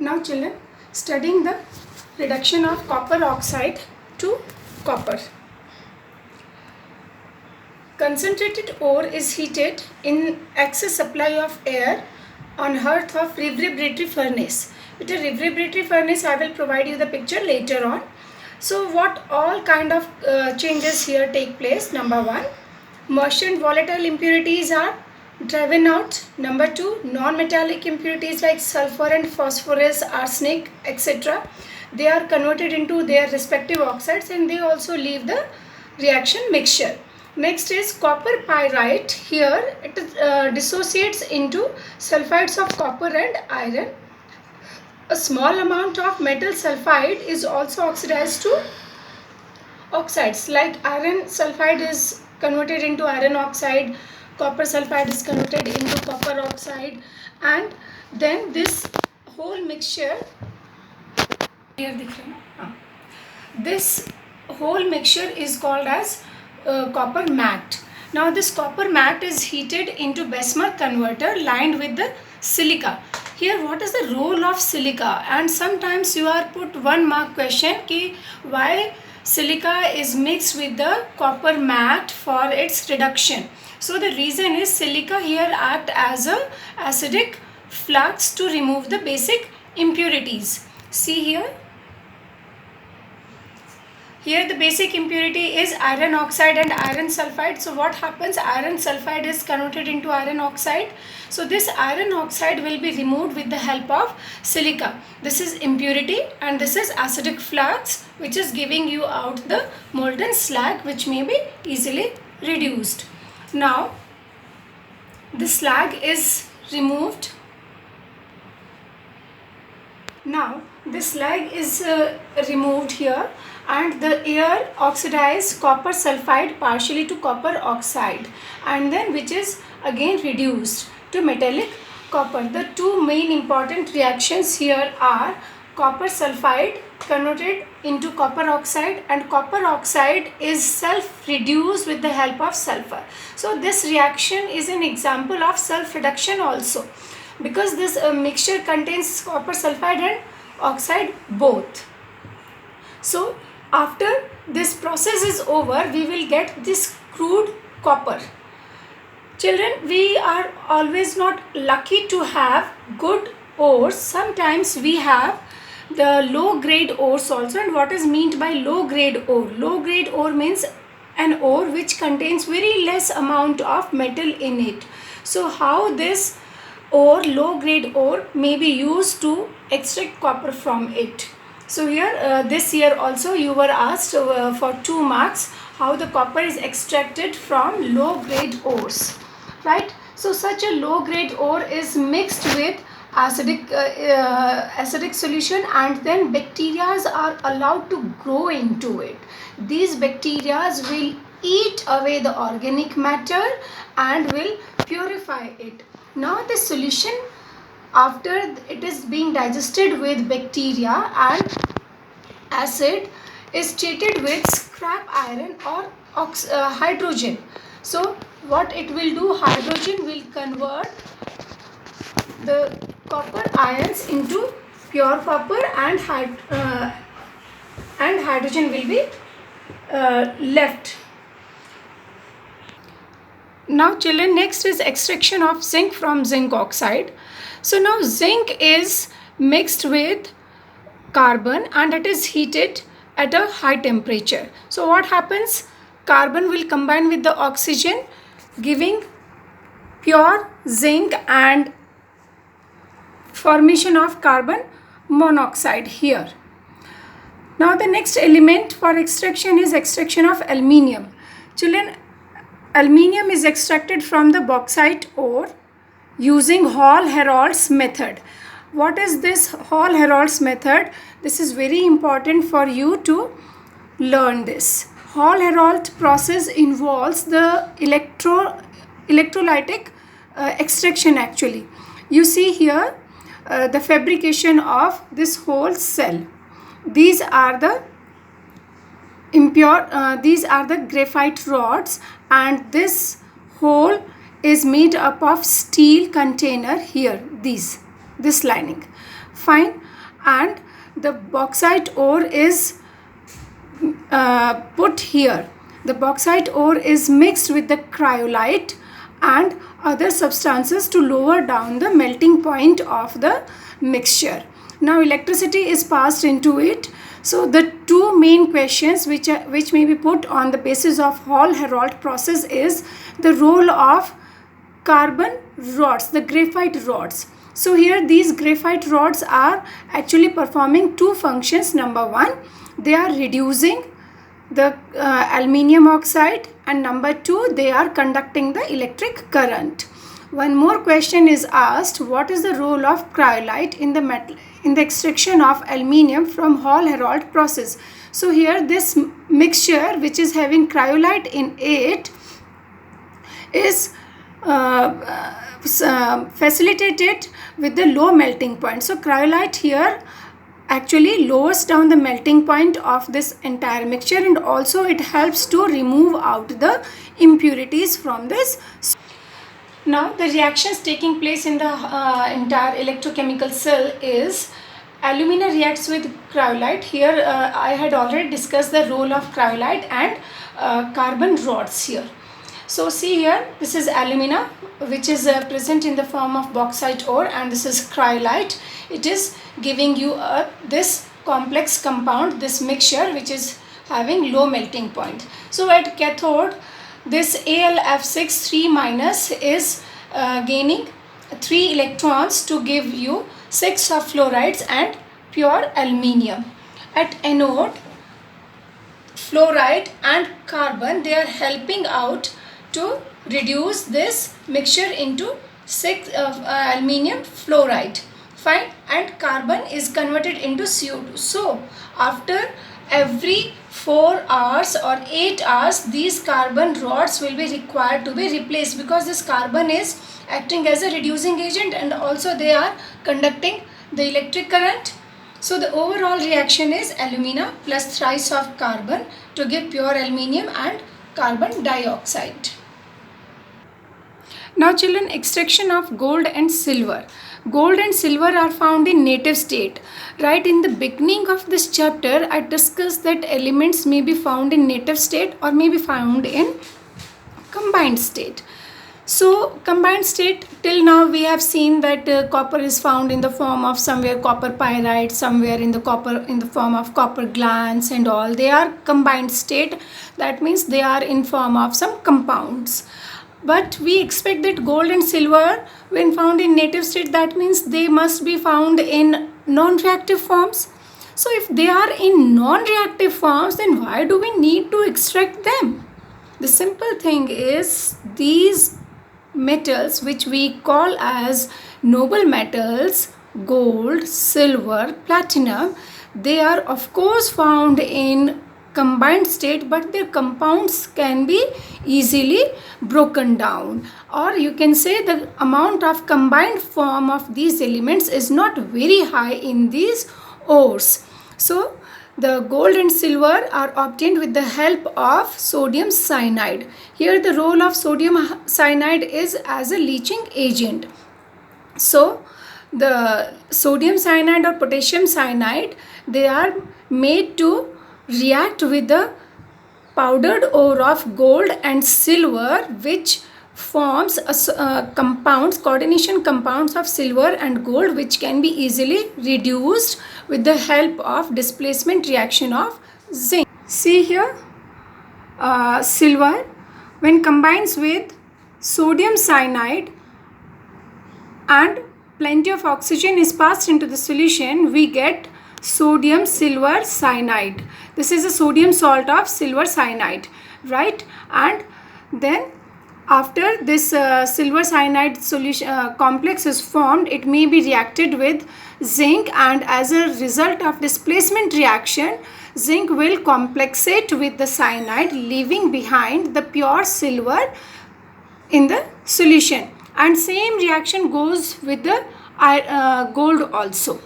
Now children, studying the reduction of copper oxide to copper. Concentrated ore is heated in excess supply of air on hearth of reverberatory furnace. With a reverberatory furnace, I will provide you the picture later on. So what all kind of changes here take place? Number 1, moisture and volatile impurities are driven out. Number 2, non-metallic impurities like sulfur and phosphorus, arsenic, etc. They are converted into their respective oxides and they also leave the reaction mixture. Next is copper pyrite. Here it dissociates into sulfides of copper and iron. A small amount of metal sulfide is also oxidized to oxides, like iron sulfide is converted into iron oxide, copper sulfide is converted into copper oxide, and then this whole mixture here this whole mixture is called as copper matte. Now this copper matte is heated into Bessemer converter lined with the silica. Here what is the role of silica? And sometimes you are put 1 mark question ki why silica is mixed with the copper matte for its reduction. So the reason is silica here act as a acidic flux to remove the basic impurities. See here. Here the basic impurity is iron oxide and iron sulfide. So what happens? Iron sulfide is converted into iron oxide. So this iron oxide will be removed with the help of silica. This is impurity and this is acidic flux which is giving you out the molten slag which may be easily reduced. Now the slag is removed. Now this slag is removed here and the air oxidized copper sulfide partially to copper oxide and then which is again reduced to metallic copper. The 2 main important reactions here are copper sulfide converted into copper oxide and copper oxide is self reduced with the help of sulfur. So this reaction is an example of self reduction also, because this mixture contains copper sulfide and oxide both. So after this process is over, we will get this crude copper. Children, we are always not lucky to have good ores. Sometimes we have the low grade ores also. And what is meant by low grade ore? Low grade ore means an ore which contains very less amount of metal in it. So how this ore, low grade ore, may be used to extract copper from it? So here this year also you were asked for 2 marks how the copper is extracted from low grade ores, right? So such a low grade ore is mixed with acidic solution and then bacteria are allowed to grow into it. These bacteria will eat away the organic matter and will purify it. Now the solution, after it is being digested with bacteria and acid, is treated with scrap iron or hydrogen. So what it will do, hydrogen will convert the copper ions into pure copper and hydrogen will be left. Now children, next is extraction of zinc from zinc oxide. So now zinc is mixed with carbon and it is heated at a high temperature. So what happens? Carbon will combine with the oxygen giving pure zinc and formation of carbon monoxide here. Now the next element for extraction is extraction of aluminium. Children, aluminium is extracted from the bauxite ore using Hall-Herold's method. What is this Hall-Herold's method? This is very important for you to learn this. Hall-Herold process involves the electrolytic extraction actually. You see here the fabrication of this whole cell. These are the graphite rods and this whole is made up of steel container here, this lining. Fine. and the bauxite ore is put here. The bauxite ore is mixed with the cryolite and other substances to lower down the melting point of the mixture. Now electricity is passed into it. So the two main questions which may be put on the basis of Hall-Héroult process is the role of carbon rods, the graphite rods. So here these graphite rods are actually performing two functions. Number one, they are reducing the aluminium oxide, and number two, they are conducting the electric current. One more question is asked: what is the role of cryolite in the extraction of aluminium from Hall-Héroult process? So here this mixture which is having cryolite in it is facilitated with the low melting point. So cryolite here actually lowers down the melting point of this entire mixture, and also it helps to remove out the impurities from this. Now the reactions taking place in the entire electrochemical cell is alumina reacts with cryolite. Here I had already discussed the role of cryolite and carbon rods here. So see here, this is alumina which is present in the form of bauxite ore, and this is cryolite. It is giving you this complex compound, this mixture which is having low melting point. So at cathode, this AlF6 3- is gaining 3 electrons to give you 6 of fluorides and pure aluminium. At anode, fluoride and carbon, they are helping out to reduce this mixture into 6 aluminium fluoride. Fine. And carbon is converted into CO2. So after every 4 hours or 8 hours, these carbon rods will be required to be replaced, because this carbon is acting as a reducing agent and also they are conducting the electric current. So the overall reaction is alumina plus thrice of carbon to give pure aluminium and carbon dioxide. Now children, extraction of gold and silver. Gold and silver are found in native state. Right in the beginning of this chapter, I discussed that elements may be found in native state or may be found in combined state. So combined state, till now we have seen that copper is found in the form of somewhere copper pyrite, somewhere in the form of copper glans and all. They are combined state. That means they are in form of some compounds. But we expect that gold and silver, when found in native state, that means they must be found in non-reactive forms. So if they are in non-reactive forms, then why do we need to extract them? The simple thing is, these metals which we call as noble metals, gold, silver, platinum, they are of course found in combined state, but their compounds can be easily broken down, or you can say the amount of combined form of these elements is not very high in these ores. So the gold and silver are obtained with the help of sodium cyanide. Here the role of sodium cyanide is as a leaching agent. So the sodium cyanide or potassium cyanide, they are made to react with the powdered ore of gold and silver, which forms compounds, coordination compounds of silver and gold, which can be easily reduced with the help of displacement reaction of zinc. See here, silver when combines with sodium cyanide and plenty of oxygen is passed into the solution, we get sodium silver cyanide. This is a sodium salt of silver cyanide, right? And then after this silver cyanide solution complex is formed, it may be reacted with zinc, and as a result of displacement reaction, zinc will complexate with the cyanide, leaving behind the pure silver in the solution. And same reaction goes with the gold also.